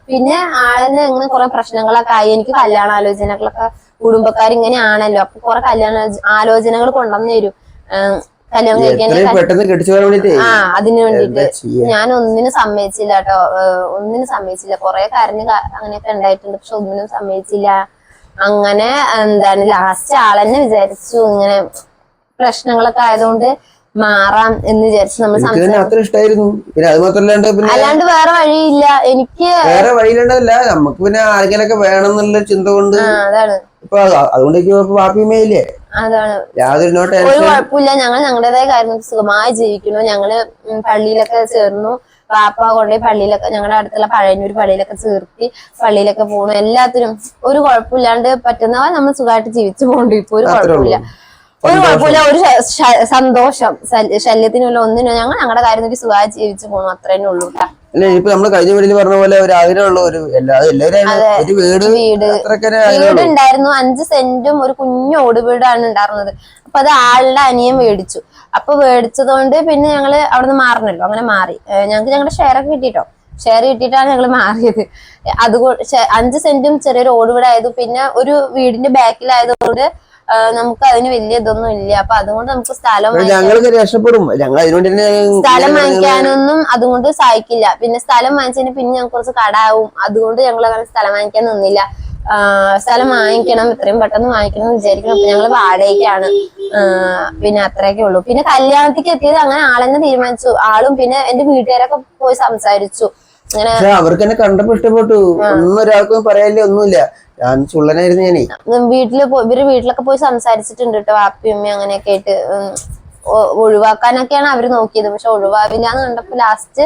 പിന്നെ ആളിന് ഇങ്ങനെ കുറെ പ്രശ്നങ്ങളൊക്കെ ആയി. എനിക്ക് കല്യാണ ആലോചനകളൊക്കെ കുടുംബക്കാർ ഇങ്ങനെ ആണല്ലോ, അപ്പൊ കുറെ കല്യാണ ആലോചനകൾ കൊണ്ടുവന്നു തരും കല്യാണം കഴിക്കാൻ. അതിനു വേണ്ടിട്ട് ഞാൻ ഒന്നിനും സമ്മതിച്ചില്ല കേട്ടോ, ഒന്നിനും സമ്മതിച്ചില്ല. കുറെ കരഞ്ഞ് അങ്ങനെയൊക്കെ ഉണ്ടായിട്ടുണ്ട്, പക്ഷെ ഒന്നിനും സമ്മതിച്ചില്ല. അങ്ങനെ എന്താണ് ലാസ്റ്റ് ആളെന്നെ വിചാരിച്ചു ഇങ്ങനെ പ്രശ്നങ്ങളൊക്കെ ആയതുകൊണ്ട് മാറാം എന്ന് വിചാരിച്ചു. നമ്മൾ അല്ലാണ്ട് വേറെ വഴിയില്ല എനിക്ക്, വേറെ വഴിയിലുണ്ടല്ല നമുക്ക്. പിന്നെ ആരെങ്കിലൊക്കെ വേണം എന്നുള്ള ചിന്ത കൊണ്ട് അതാണ് വാപ്പിയമ്മയില്ലേ, അതാണ് യാതൊരു ഒരു കുഴപ്പമില്ല. ഞങ്ങൾ ഞങ്ങളുടേതായ കാര്യങ്ങൾ സുഖമായി ജീവിക്കുന്നു. ഞങ്ങള് പള്ളിയിലൊക്കെ ചേർന്നു, പാപ്പ കൊണ്ടുപോയി പള്ളിയിലൊക്കെ, ഞങ്ങളുടെ അടുത്തുള്ള പഴയന്നൂർ പള്ളിയിലൊക്കെ ചേർത്തി പള്ളിയിലൊക്കെ പോകണം. എല്ലാത്തിനും ഒരു കുഴപ്പമില്ലാണ്ട് പറ്റുന്ന നമ്മൾ സുഖമായിട്ട് ജീവിച്ചു പോകണ്ടു. ഇപ്പൊ ഒരു കുഴപ്പമില്ല, ഒരു കുഴപ്പമില്ല, ഒരു സന്തോഷം, ശല്യത്തിനുള്ള ഒന്നിനും. ഞങ്ങൾ ഞങ്ങളുടെ കാര്യം നോക്കി സുഖമായി ജീവിച്ചു പോകണം, അത്രേന്നെ ഉള്ളൂ. അല്ലെ ഇപ്പൊ നമ്മള് കഴിഞ്ഞ വീട്ടിൽ പറഞ്ഞ പോലെ ഒരു ആഗ്രഹമുള്ള ഒരു വീടുണ്ടായിരുന്നു. 5 സെന്റും ഒരു കുഞ്ഞു ഓട് വീടാണ് ഉണ്ടായിരുന്നത്. അപ്പൊ അത് ആളുടെ അനിയൻ മേടിച്ചു. അപ്പൊ മേടിച്ചതുകൊണ്ട് പിന്നെ ഞങ്ങള് അവിടുന്ന് മാറണല്ലോ, അങ്ങനെ മാറി. ഞങ്ങൾക്ക് ഞങ്ങളുടെ ഷെയർ ഒക്കെ കിട്ടിട്ടോ, ഷെയർ കിട്ടിയിട്ടാണ് ഞങ്ങൾ മാറിയത്. അതുകൊണ്ട് 5 സെന്റും ചെറിയൊരു ഓട് വീടായത്. പിന്നെ ഒരു വീടിന്റെ ബാക്കിലായതുകൊണ്ട് നമുക്ക് അതിന് വലിയ ഇതൊന്നും ഇല്ല. അപ്പൊ അതുകൊണ്ട് നമുക്ക് സ്ഥലം വാങ്ങിക്കാനൊന്നും അതുകൊണ്ട് സഹായിക്കില്ല. പിന്നെ സ്ഥലം വാങ്ങിച്ചതിന് പിന്നെ ഞങ്ങൾക്ക് കുറച്ച് കടാവും, അതുകൊണ്ട് ഞങ്ങൾ അങ്ങനെ സ്ഥലം വാങ്ങിക്കാൻ നിന്നില്ല. സ്ഥലം വാങ്ങിക്കണം, എത്രയും പെട്ടെന്ന് വാങ്ങിക്കണം എന്ന് വിചാരിക്കണം. അപ്പൊ ഞങ്ങള് വാടകയ്ക്കാണ്. പിന്നെ അത്രയൊക്കെ ഉള്ളൂ. പിന്നെ കല്യാണത്തേക്ക് എത്തിയത് അങ്ങനെ ആളെന്നെ തീരുമാനിച്ചു. ആളും പിന്നെ എന്റെ വീട്ടുകാരൊക്കെ പോയി സംസാരിച്ചു. അവർക്ക് എന്നെ കണ്ടപ്പോ ഇഷ്ടപ്പെട്ടു. ഒന്നും ഒരാൾക്കും പറയാനില്ല, ഒന്നുമില്ല. ഞാൻ ചുള്ളനായിരുന്നു. ഞാനേ ഇവര് വീട്ടിലൊക്കെ പോയി സംസാരിച്ചിട്ടുണ്ട് കേട്ടോ, വാപ്പയും ഉമ്മയും അങ്ങനെയൊക്കെ ആയിട്ട്. ഒഴിവാക്കാനൊക്കെയാണ് അവര് നോക്കിയത്, പക്ഷെ ഒഴിവാവില്ലാന്ന് കണ്ടപ്പോ ലാസ്റ്റ്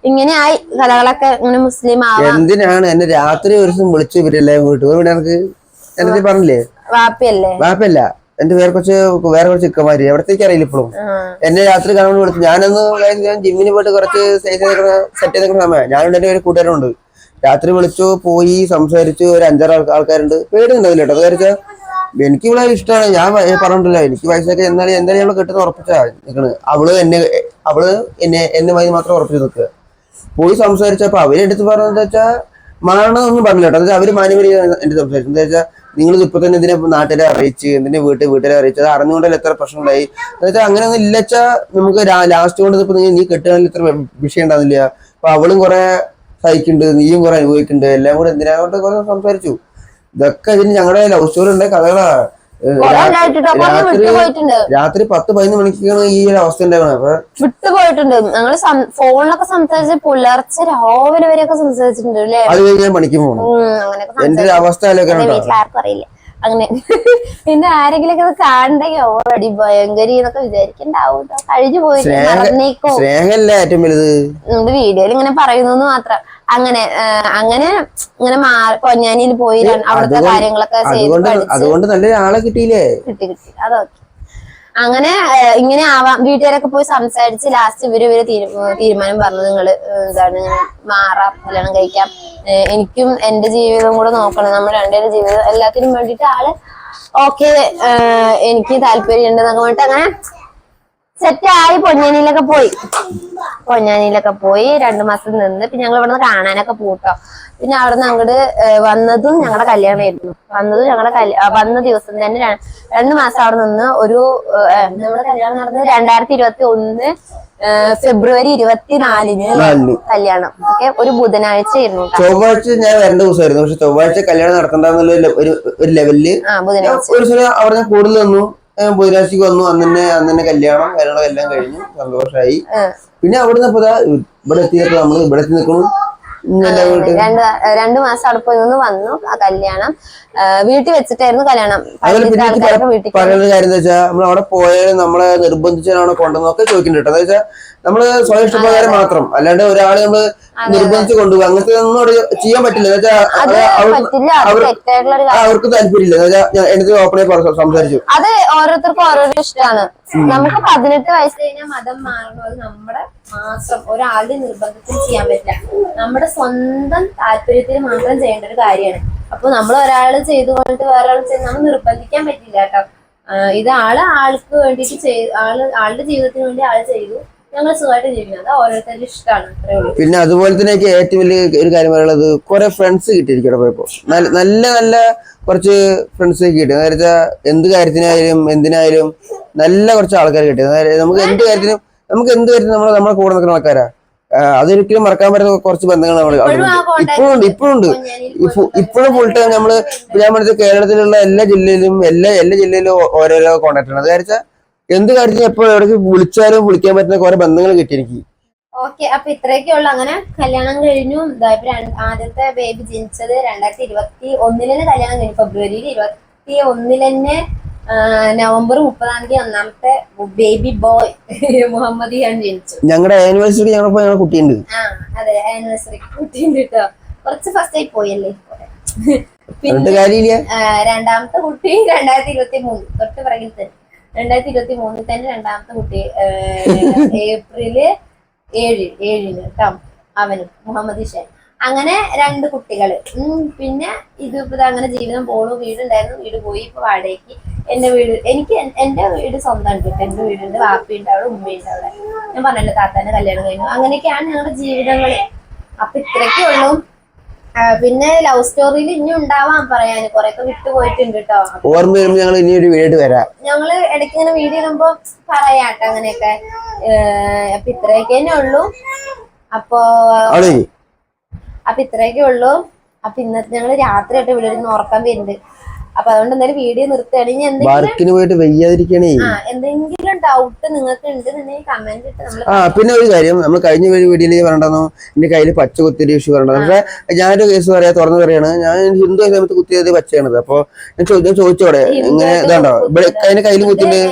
ഇങ്ങനെ ആയി. കലകളൊക്കെ ഇങ്ങനെ മുസ്ലിം ആവാം. എന്തിനാണ് എന്നെ രാത്രി ഒരു ദിവസം വിളിച്ചു ഇവരെല്ലാം വീട്ടു എനിക്ക് പറഞ്ഞില്ലേ, വാപ്പയല്ല എന്റെ വേറെ കുറച്ച് ഇക്കമാര് എവിടത്തേക്ക് അറിയില്ല ഇപ്പോഴും. എന്നെ രാത്രി കാണാൻ വിളിച്ചു. ഞാൻ ജിമ്മിന് പോയിട്ട് കുറച്ച് സെറ്റ് ചെയ്ത സമയം ഞാനുണ്ട്, എന്റെ ഒരു കൂട്ടുകാരുണ്ട്. രാത്രി വിളിച്ചു, പോയി സംസാരിച്ചു. ഒരു 5-6 ആൾക്കാരുണ്ട്. പേടിയുണ്ടാവില്ല കേട്ടോ. അത് വെച്ചാൽ എനിക്ക് ഇവിടെ ഇഷ്ടമാണ്. ഞാൻ പറഞ്ഞിട്ടില്ല, എനിക്ക് പൈസയൊക്കെ എന്തായാലും ഞങ്ങൾ കിട്ടുന്ന ഉറപ്പിച്ചാ നിൽക്കണ്. അവള് എന്നെ മാത്രം ഉറപ്പിച്ച് നിൽക്കുക. പോയി സംസാരിച്ചപ്പോ അവരെടുത്ത് പറഞ്ഞതെന്ന് വെച്ചാൽ മാറണമെന്നൊന്നും പറഞ്ഞില്ല കേട്ടോ. അവര് മാന്യമര്യാദ എന്റെ സംസാരിച്ചു. എന്താ വെച്ചാൽ നിങ്ങൾ ഇപ്പൊ തന്നെ എന്തിനാ നാട്ടുകാരെ അറിയിച്ച് എന്തിനാ വീട്ടുകാരെ അറിയിച്ച് അത് അറിഞ്ഞുകൊണ്ടല്ലേ എത്ര പ്രശ്നം ഉണ്ടായി എന്നുവെച്ചാൽ അങ്ങനെ ഒന്നും ഇല്ലച്ചാ നമുക്ക് ലാസ്റ്റ് കൊണ്ട് ഇപ്പൊ നീ കെട്ടുകാരിൽ ഇത്ര വിഷയം ഉണ്ടാകുന്നില്ല. അപ്പൊ അവളും കുറെ സഹിക്കുന്നുണ്ട്, നീയും കുറെ അനുഭവിക്കുന്നുണ്ട്, എല്ലാം കൂടെ എന്തിനാ കൊണ്ട് കുറെ സംസാരിച്ചു. ഇതൊക്കെ ഇതിന് ഞങ്ങളുടെ ലവ് സ്റ്റോറി ഉണ്ടായ കഥകളാ. രാത്രി 10-11 മണിക്കാണ് ഈ ഒരു അവസ്ഥ ഉണ്ടാവുന്നത്. അപ്പൊ വിട്ടുപോയിട്ടുണ്ട്. ഞങ്ങള് ഫോണിലൊക്കെ സംസാരിച്ച് പുലർച്ചെ രാവിലെ വരെയൊക്കെ സംസാരിച്ചിട്ടുണ്ട് അല്ലേ. അത് കഴിഞ്ഞ് ഞാൻ പണിക്ക് പോകുന്നു. എന്റെ അവസ്ഥ വീട്ടിലാർക്കും അറിയില്ല അങ്ങനെ. പിന്നെ ആരെങ്കിലും അത് കാണണ്ടെങ്കിൽ ഓടി ഭയങ്കരി എന്നൊക്കെ വിചാരിക്കണ്ടാവും. കഴിഞ്ഞു പോയിട്ട് നടന്നേക്കോ. സ്നേഹമല്ല ഏറ്റവും വലുത്. നമ്മുടെ വീഡിയോയിൽ ഇങ്ങനെ പറയുന്നു മാത്രം. അങ്ങനെ ഇങ്ങനെ പൊന്നാനിയിൽ പോയി അവിടുത്തെ കാര്യങ്ങളൊക്കെ അതുകൊണ്ട് നല്ലൊരു ആളെ കിട്ടിയില്ലേ. കിട്ടി അതൊക്കെ അങ്ങനെ ഇങ്ങനെ ആവാം. വീട്ടുകാരൊക്കെ പോയി സംസാരിച്ച് ലാസ്റ്റ് ഇവര് തീരുമാനം പറഞ്ഞു, നിങ്ങള് എന്താണ് മാറാം, കല്യാണം കഴിക്കാം, എനിക്കും എന്റെ ജീവിതം കൂടെ നോക്കണം, നമ്മുടെ രണ്ടുപേരുടെ ജീവിതം എല്ലാത്തിനും വേണ്ടിയിട്ട് ആള് ഓക്കെ എനിക്ക് താല്പര്യം ഉണ്ടെന്നൊക്കെ പറഞ്ഞിട്ട് അങ്ങനെ സെറ്റായി പൊന്നാനിയിലൊക്കെ പോയി 2 മാസം നിന്ന്. പിന്നെ ഞങ്ങൾ ഇവിടുന്ന് കാണാനൊക്കെ പോട്ടോ. പിന്നെ അവിടുന്ന് അങ്ങോട്ട് വന്നതും ഞങ്ങളുടെ കല്യാണമായിരുന്നു. വന്ന ദിവസം തന്നെ 2 മാസം അവിടെ നിന്ന് നമ്മുടെ കല്യാണം നടന്നത് 2021 ഫെബ്രുവരി 24 കല്യാണം. ഓക്കെ, ഒരു ബുധനാഴ്ച ആയിരുന്നു. ചൊവ്വാഴ്ച ഞാൻ വരേണ്ട ദിവസമായിരുന്നു. പക്ഷെ ചൊവ്വാഴ്ച കല്യാണം നടക്കണ്ടെന്നുള്ള ഒരു ലെവലില് ഒരു കൂടുതൽ വന്നു. ബുധനാഴ്ചക്ക് വന്നു. അന്നെ കല്യാണം എല്ലാം കഴിഞ്ഞു, സന്തോഷമായി. പിന്നെ അവിടുന്ന് ഇവിടെ എത്തിയപ്പോ നമ്മള് ഇവിടെ എത്തി നിൽക്കുന്നു. 2 മാസം അവിടെ പോയി നിന്ന് വന്നു. ആ കല്യാണം വീട്ടിൽ വെച്ചിട്ടായിരുന്നു കല്യാണം. പറയുന്ന കാര്യം എന്താ വെച്ചാൽ നമ്മൾ അവിടെ പോയാലും നമ്മളെ നിർബന്ധിച്ചാണോ കൊണ്ടുവന്നൊക്കെ ചോദിക്കുന്നുണ്ട് കേട്ടോ. എന്താ വെച്ചാൽ നമ്മള് സ്വയം ഇഷ്ടപ്രകാരം മാത്രം, അല്ലാണ്ട് ഒരാള് നമ്മള് നിർബന്ധിച്ച് കൊണ്ടുപോകുക അങ്ങനത്തെ ഒന്നും അവിടെ ചെയ്യാൻ പറ്റില്ല. അവർക്ക് താല്പര്യമില്ല. എനിക്ക് ഓപ്പണായി സംസാരിച്ചു. അത് ഓരോരുത്തർക്കും ഓരോരോ ഇഷ്ടമാണ്. നമുക്ക് 18 വയസ്സ് കഴിഞ്ഞാൽ മതം മാറണത് നമ്മുടെ മാസം ഒരാളുടെ നിർബന്ധത്തിൽ ചെയ്യാൻ പറ്റില്ല. നമ്മുടെ സ്വന്തം താല്പര്യത്തിന് മാത്രം ചെയ്യേണ്ട ഒരു കാര്യമാണ്. അപ്പൊ നമ്മൾ ഒരാൾ ചെയ്തുകൊണ്ട് വേറൊരാൾ ചെയ്ത് നമ്മൾ നിർബന്ധിക്കാൻ പറ്റില്ല കേട്ടോ. ഇത് ആൾക്ക് വേണ്ടിയിട്ട് ആളുടെ ജീവിതത്തിന് വേണ്ടി ആള് ചെയ്തു. ഞങ്ങൾ സുഖമായിട്ട് ജീവിക്കുന്നത് ഓരോരുത്തരുടെ ഇഷ്ടമാണ്. അത്രേ ഉള്ളൂ. പിന്നെ അതുപോലെ തന്നെ എനിക്ക് ഏറ്റവും വലിയ ഒരു കാര്യം പറയുന്നത് കുറെ ഫ്രണ്ട്സ് കിട്ടിയിരിക്കട്ടെ. പോയപ്പോ നല്ല കുറച്ച് ഫ്രണ്ട്സ് കിട്ടി. നേരത്തെ എന്ത് കാര്യത്തിനായാലും എന്തിനായാലും നല്ല കുറച്ച് ആൾക്കാർ കിട്ടി. നമുക്ക് എന്ത് കാര്യത്തിനും നമ്മളെ കൂടെ നിൽക്കുന്ന ആൾക്കാരാ. അതൊരിക്കലും മറക്കാൻ പറ്റുന്ന കുറച്ച് ബന്ധങ്ങൾ നമ്മൾ ഇപ്പോഴുണ്ട്. ഇപ്പോഴും ഫുൾ ടൈം നമ്മള് ഞാൻ മനസ്സിൽ കേരളത്തിലുള്ള എല്ലാ ജില്ലയിലും ഓരോരോ കോണ്ടാക്ട് ആണ്. അത് കാരണം എന്ത് കാര്യത്തിനും എപ്പോഴും എവിടേക്ക് വിളിച്ചാലും വിളിക്കാൻ പറ്റുന്ന കുറെ ബന്ധങ്ങൾ കിട്ടി എനിക്ക്. ഓക്കെ, അപ്പൊ ഇത്രയൊക്കെയുള്ള അങ്ങനെ കല്യാണം കഴിഞ്ഞു. ആദ്യത്തെ ബേബി ജനിച്ചത് 2021 കല്യാണം കഴിഞ്ഞു. ഫെബ്രുവരി 21 നവംബർ 30 ഒന്നാമത്തെ ബേബി ബോയ് മുഹമ്മദിയാണ് ജനിച്ചു. ഞങ്ങളുടെ ആനിവേഴ്സറി ഞങ്ങളുടെ കുട്ടിയുണ്ട്. അതെ, ആനിവേഴ്സറി കുട്ടിയുണ്ട് കേട്ടോ. കുറച്ച് ഫസ്റ്റ് ആയി പോയല്ലേ. പിന്നെ രണ്ടാമത്തെ കുട്ടി 2023 തൊട്ട് പിറകിൽ തന്നെ 2023 തന്നെ രണ്ടാമത്തെ കുട്ടി ഏപ്രില് 7 കേട്ടോ. അവനും മുഹമ്മദ് ഷാൻ. അങ്ങനെ 2 കുട്ടികള്. പിന്നെ ഇതിപ്പോ അങ്ങനെ ജീവിതം പോണു. വീടുണ്ടായിരുന്നു, വീട് പോയി. ഇപ്പൊ വാടകയ്ക്ക് എന്റെ വീട് സ്വന്തം ഉണ്ട്. എന്റെ വീടുണ്ട്, വാപ്പയുണ്ട് അവിടെ, ഉമ്മയുണ്ട് അവിടെ. ഞാൻ പറഞ്ഞല്ലോ താത്താന്റെ കല്യാണം കഴിഞ്ഞു. അങ്ങനെയൊക്കെയാണ് ഞങ്ങളുടെ ജീവിതങ്ങള്. അപ്പൊ ഇത്രയൊക്കെ ഉള്ളൂ. പിന്നെ ലവ് സ്റ്റോറിയിൽ ഇനി ഉണ്ടാവാൻ പറയാന് കൊറേയൊക്കെ വിട്ടുപോയിട്ടുണ്ട് കേട്ടോ. ഞങ്ങള് ഇടയ്ക്ക് ഇങ്ങനെ വീഡിയോ ഇടുമ്പോ പറയാട്ടോ അങ്ങനെയൊക്കെ. അപ്പൊ ഇത്രയൊക്കെ തന്നെ ഉള്ളൂ. അപ്പൊ ഇത്രയൊക്കെ ഉള്ളൂ. അപ്പൊ ഇന്നത്തെ ഞങ്ങള് രാത്രിയായിട്ട് ഇവിടെ ഇരുന്ന് ഉറക്കാൻ വരുന്നുണ്ട്. അപ്പൊ അതുകൊണ്ട് എന്തായാലും വീഡിയോ നിർത്തുകയാണെങ്കിൽ എന്തെങ്കിലും ഡൗട്ട് നിങ്ങൾക്ക് ഉണ്ടെന്നുണ്ടെങ്കിൽ കമന്റ് ഇട്ട് നമ്മൾ. പിന്നെ ഒരു കാര്യം നമ്മൾ കഴിഞ്ഞ വീഡിയോയിൽ പറയണ്ടെന്നു എന്റെ കയ്യിൽ പച്ച കുത്തിയ ഇഷ്യൂ പറയണ്ടത്. പക്ഷെ ഞാനൊരു കേസ് പറയാ തുറന്നു പറയാണ്. ഞാൻ ഹിന്ദു സമയത്ത് കുത്തിയത് പച്ചയാണത്. അപ്പൊ ഞാൻ ചോദിച്ചോടെ ഇങ്ങനെ ഇതാണ്ടോ ഇവിടെ അതിന്റെ കയ്യിൽ കുത്തിണ്ട്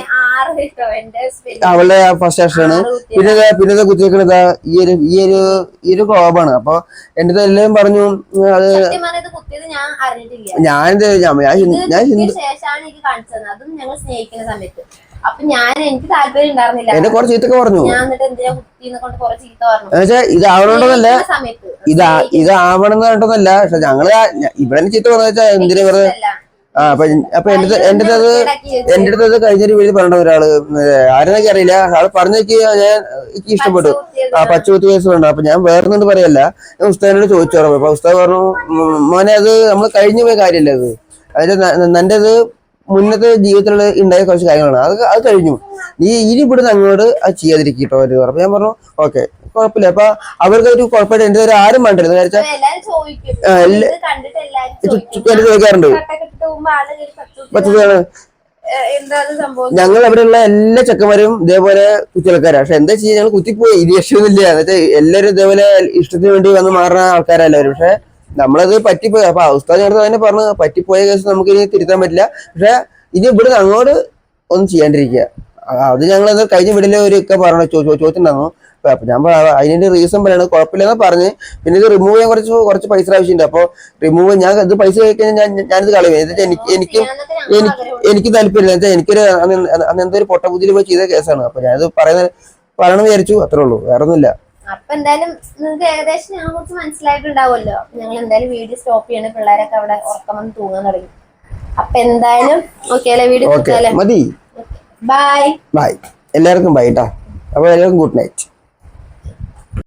അവളുടെ ഫസ്റ്റ് ആക്ഷനാണ്. പിന്നെ കുത്തിവെക്കണതാ ഈ ഒരു കോപാണ്. അപ്പൊ എന്റെ എല്ലാവരും പറഞ്ഞു അത് എനിക്ക് താല്പര്യം ഉണ്ടായിരുന്നില്ല. എന്നെ കുറച്ച് ചീത്തൊക്കെ പറഞ്ഞു. ഇതാവണമെന്ന് പറഞ്ഞിട്ടൊന്നല്ല. പക്ഷെ ഞങ്ങള് ഇവിടെ ചീത്ത പറഞ്ഞു വെച്ചാൽ എന്തിനാ വെറുതെ. അപ്പൊ എന്റെ അടുത്ത് കഴിഞ്ഞൊരു വീട്ടിൽ പറഞ്ഞ ഒരാള് ആരെന്നൊക്കെ അറിയില്ല. ആള് പറഞ്ഞേക്ക് എനിക്ക് ഇഷ്ടപ്പെട്ടു. പച്ചകുത്തി കേസ് വേണ്ട. അപ്പൊ ഞാൻ വേറൊന്നും പറയല്ല. ഞാൻ ഉസ്താദിനോട് ചോദിച്ചു. അപ്പൊ ഉസ്താദ് പറഞ്ഞു മോനെ അത് നമ്മൾ കഴിഞ്ഞു പോയ കാര്യമല്ലേ അത്. അതിന്റെ നല്ലത് മുന്നത്തെ ജീവിതത്തിലുള്ള ഉണ്ടായ കുറച്ച് കാര്യങ്ങളാണ്. അത് കഴിഞ്ഞു. നീ ഇനി ഇവിടുന്ന് അങ്ങോട്ട് അത് ചെയ്യാതിരിക്കട്ടോ അവര് പറഞ്ഞു. ഞാൻ പറഞ്ഞു ഓക്കെ കുഴപ്പമില്ല. അപ്പൊ അവർക്ക് ഒരു കുഴപ്പമായിട്ട് എന്റെ ഒരു ആരും വേണ്ടത് ചോദിക്കാറുണ്ട്. പച്ചതാണ് ഞങ്ങൾ അവിടെയുള്ള എല്ലാ ചെക്കന്മാരും ഇതേപോലെ കുത്തിളക്കാരാ. പക്ഷെ എന്താ ചെയ്യാ ഞങ്ങൾ കുത്തിപ്പോയി. ഇത് രക്ഷയൊന്നുമില്ല. എന്നുവെച്ചാൽ എല്ലാവരും ഇതേപോലെ ഇഷ്ടത്തിന് വേണ്ടി വന്ന് മാറുന്ന ആൾക്കാരല്ലാവരും. പക്ഷെ നമ്മളത് പറ്റിപ്പോയി. അപ്പൊ ഉസ്താദ് ഞങ്ങൾ തന്നെ പറഞ്ഞു പറ്റിപ്പോയ കേസ് നമുക്ക് ഇനി തിരുത്താൻ പറ്റില്ല. പക്ഷെ ഇനി ഇവിടുന്ന് അങ്ങോട്ട് ഒന്നും ചെയ്യാണ്ടിരിക്കുക. അത് ഞങ്ങൾ കഴിഞ്ഞ വീട്ടിലെ ഒരു ഒക്കെ പറഞ്ഞു ചോദിച്ചിട്ടുണ്ടായിരുന്നു. അപ്പൊ ഞാൻ അതിന്റെ റീസൺ പറയണത് കുഴപ്പമില്ലെന്നാ പറഞ്ഞ്. പിന്നെ ഇത് റിമൂവ് ചെയ്യാൻ കുറച്ച് പൈസ ആവശ്യമുണ്ട്. അപ്പൊ റിമൂവ് ഞാൻ ഇത് പൈസ കഴിക്കാൻ ഞാനിത് കളയും. എനിക്ക് താല്പര്യമില്ല. എന്താ എനിക്കൊരു അന്നെന്തോ ഒരു പൊട്ടബുദ്ധിയിൽ പോയി ചെയ്ത കേസാണ്. അപ്പൊ ഞാനത് പറയണമെന്ന് വിചാരിച്ചു. അത്രേ ഉള്ളൂ, വേറെ ഒന്നുമില്ല. അപ്പൊ എന്തായാലും നിങ്ങൾക്ക് ഏകദേശം ഞങ്ങളെ കുറിച്ച് മനസ്സിലായിട്ടുണ്ടാവുമല്ലോ. ഞങ്ങൾ എന്തായാലും വീഡിയോ സ്റ്റോപ്പ് ചെയ്യണം. പിള്ളേരൊക്കെ അവിടെ ഉറക്കം വന്ന് തൂങ്ങാൻ തുടങ്ങി. അപ്പൊ എന്തായാലും ഓക്കെ അല്ലേ, വീഡിയോ മതി. ബൈ ബൈ, എല്ലാവർക്കും ബൈ ട്ടാ. അപ്പൊ എല്ലാവർക്കും ഗുഡ് നൈറ്റ്.